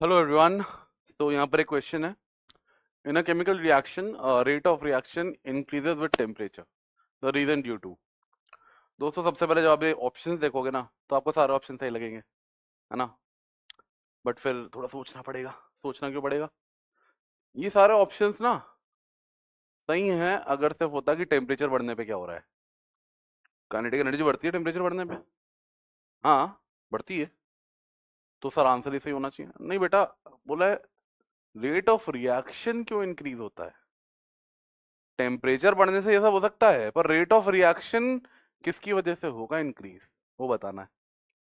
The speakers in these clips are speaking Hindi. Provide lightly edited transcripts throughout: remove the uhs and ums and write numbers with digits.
Hello everyone. तो यहाँ पर एक क्वेश्चन है। In a chemical reaction rate of reaction increases with temperature, the reason due to. दोस्तों सबसे पहले जब आप ये ऑप्शंस देखोगे ना तो आपको सारे ऑप्शन सही लगेंगे, है ना। बट फिर थोड़ा सोचना पड़ेगा। सोचना क्यों पड़ेगा? ये सारे ऑप्शंस ना सही हैं अगर सिर्फ होता कि टेम्परेचर बढ़ने पे क्या हो रहा है। काइनेटिक एनर्जी बढ़ती है टेम्परेचर बढ़ने पे। हाँ, बढ़ती है। तो सर आंसर ही सही होना चाहिए। नहीं बेटा, बोला है रेट ऑफ रिएक्शन क्यों इंक्रीज होता है। टेम्परेचर बढ़ने से ये सब हो सकता है, पर रेट ऑफ रिएक्शन किसकी वजह से होगा इंक्रीज, वो बताना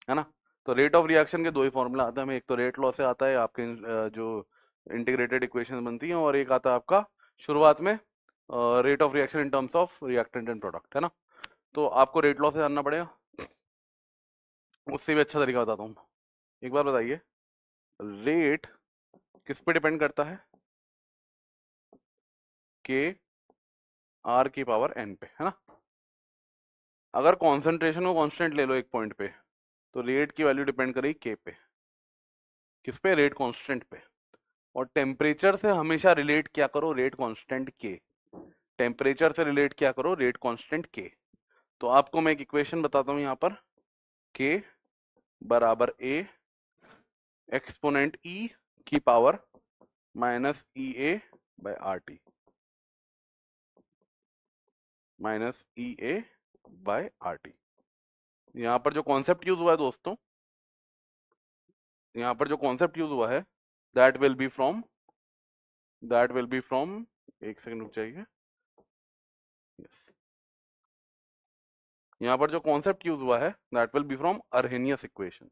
है ना। तो रेट ऑफ रिएक्शन के दो ही फॉर्मूला आते हैं हमें। एक तो रेट लॉ से आता है आपके जो इंटीग्रेटेड इक्वेशन बनती हैं, और एक आता है आपका शुरुआत में rate of reaction in terms of reactant and product, है ना। तो आपको रेट लॉ से जानना पड़ेगा। उससे भी अच्छा तरीका बताता हूँ। एक बार बताइए, रेट किस पे डिपेंड करता है? के आर की पावर एन पे, है ना। अगर कॉन्सेंट्रेशन को कांस्टेंट ले लो एक पॉइंट पे, तो रेट की वैल्यू डिपेंड करेगी के पे। किस पे? रेट कांस्टेंट पे। और टेम्परेचर से हमेशा रिलेट क्या करो? रेट कांस्टेंट के। टेम्परेचर से रिलेट क्या करो? रेट कांस्टेंट के। तो आपको मैं एक इक्वेशन बताता हूं यहां पर। के बराबर ए एक्सपोनेंट ई की power minus E A by R T, minus E A by R T. यहां पर जो कॉन्सेप्ट यूज हुआ है दोस्तों, यहां पर जो कॉन्सेप्ट यूज हुआ है, दैट विल बी फ्रॉम एक सेकंड रुक जाइए। यस, यहाँ पर जो कॉन्सेप्ट यूज हुआ है that will be from Arrhenius equation.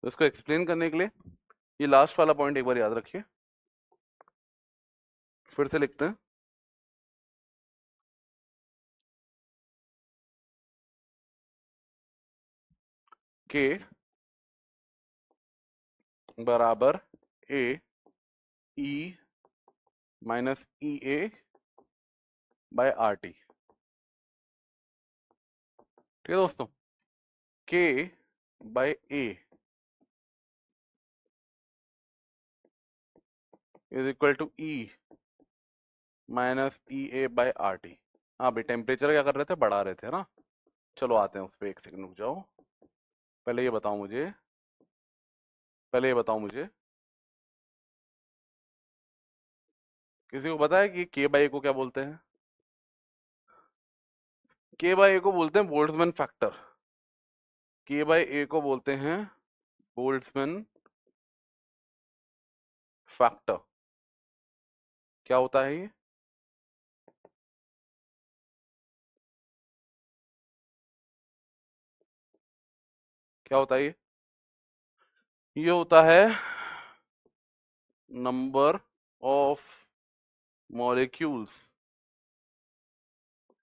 तो इसको एक्सप्लेन करने के लिए ये लास्ट वाला पॉइंट एक बार याद रखिए। फिर से लिखते हैं। के बराबर A E minus E A by R T. ठीक है दोस्तों, K by A is equal to E minus E A by R T. हाँ भाई, टेम्परेचर क्या कर रहे थे? बढ़ा रहे थे ना। चलो आते हैं उस पर, एक सेकंड रुक जाओ। पहले ये बताओ मुझे, पहले ये बताओ मुझे, किसी को पता है कि के बाई को क्या बोलते हैं? के बाई ए को बोलते हैं बोल्ट्जमैन फैक्टर। के बाई ए को बोलते हैं बोल्ट्जमैन फैक्टर। क्या होता है ये? क्या होता है ये होता है number of molecules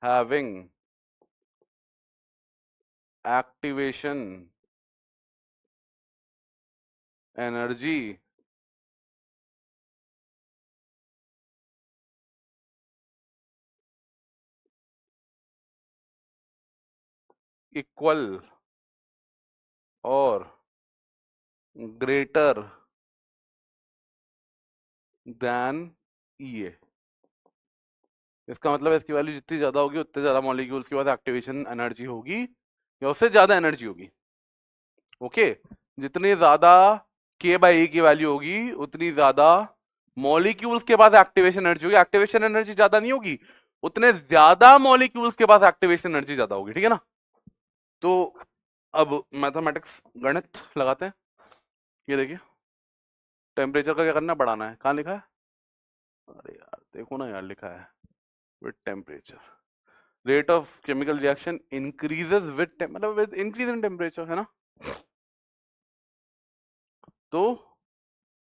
having activation energy equal और ग्रेटर देन ई। इसका मतलब है इसकी वैल्यू जितनी ज्यादा होगी उतने ज्यादा मॉलिक्यूल्स के पास एक्टिवेशन एनर्जी होगी, या उससे ज्यादा एनर्जी होगी। ओके, जितनी ज्यादा के बाई ए की वैल्यू होगी उतनी ज्यादा मॉलिक्यूल्स के पास एक्टिवेशन एनर्जी होगी। एक्टिवेशन एनर्जी ज्यादा नहीं होगी, उतने ज्यादा मॉलिक्यूल्स के पास एक्टिवेशन एनर्जी ज्यादा होगी। ठीक है ना। तो अब मैथमेटिक्स गणित लगाते हैं। ये देखिए, टेम्परेचर का क्या करना है? बढ़ाना है। कहाँ लिखा है? अरे यार देखो ना यार, लिखा है with temperature. Rate of chemical reaction increases with, मतलब विद इंक्रीज इन टेम्परेचर, है ना। तो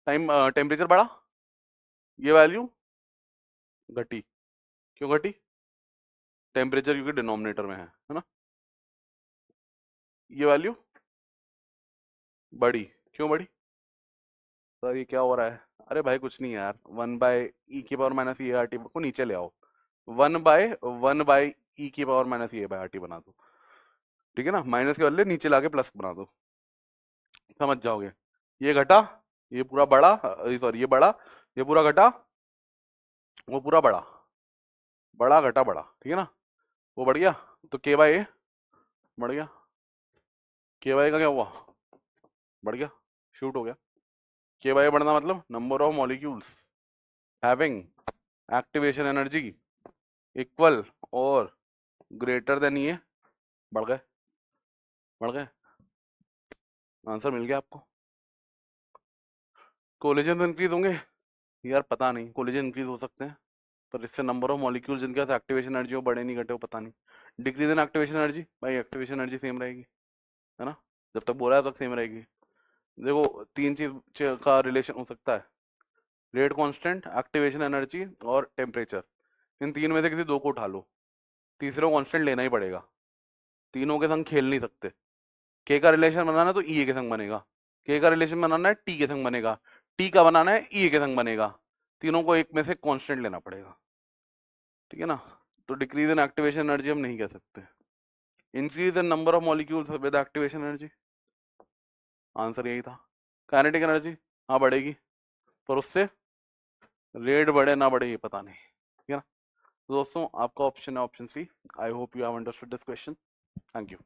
टाइम टेम्परेचर बढ़ा, ये वैल्यू घटी। क्यों घटी? टेम्परेचर क्योंकि डिनोमिनेटर में है ना। ये वैल्यू बढ़ी। क्यों बढ़ी? सर ये क्या हो रहा है? अरे भाई कुछ नहीं यार, 1/e⁻e⁻t को नीचे ले आओ, 1/1/e⁻e⁻t बना दो, ठीक है ना, माइनस के बदले नीचे लाके प्लस बना दो, समझ जाओगे। ये घटा, ये पूरा बड़ा, सॉरी ये बड़ा, ये पूरा घटा, वो पूरा बड़ा, बड़ा घटा बड़ा, ठीक है ना, वो बढ़ गया, तो k/a बढ़ गया, k/a का क्या हुआ, बढ़ गया, शूट हो गया। k/a बढ़ना मतलब number of molecules having activation energy equal और ग्रेटर देन ये, बढ़ गए, बढ़ गए, आंसर मिल गया आपको। कोलिजन तो इंक्रीज होंगे यार, पता नहीं, कोलिजन इंक्रीज हो सकते हैं, पर इससे नंबर ऑफ मॉलिक्यूल जिनके पास एक्टिवेशन एनर्जी हो बढ़े नहीं घटे हो पता नहीं। डिक्रीज इन एक्टिवेशन एनर्जी, भाई एक्टिवेशन एनर्जी सेम रहेगी, है ना, जब तक बोला है तब सेम रहेगी। देखो तीन चीज का रिलेशन हो सकता है, रेट कांस्टेंट, एक्टिवेशन एनर्जी और टेम्परेचर, इन तीन में से किसी दो को उठा लो, तीसरे को कांस्टेंट लेना ही पड़ेगा, तीनों के संग खेल नहीं सकते। के का रिलेशन बनाना है तो ई के संग बनेगा, के का रिलेशन बनाना है टी के संग बनेगा, टी का बनाना है ई के संग बनेगा, तीनों को एक में से कांस्टेंट लेना पड़ेगा, ठीक है ना। तो डिक्रीज इन एक्टिवेशन एनर्जी हम नहीं कह सकते, increase in number of molecules with activation energy, answer यही था। काइनेटिक एनर्जी हाँ बढ़ेगी, पर उससे रेट बढ़े ना बढ़े ये पता नहीं, ठीक है ना। तो दोस्तों आपका ऑप्शन है option C. I hope you have understood this question, thank you.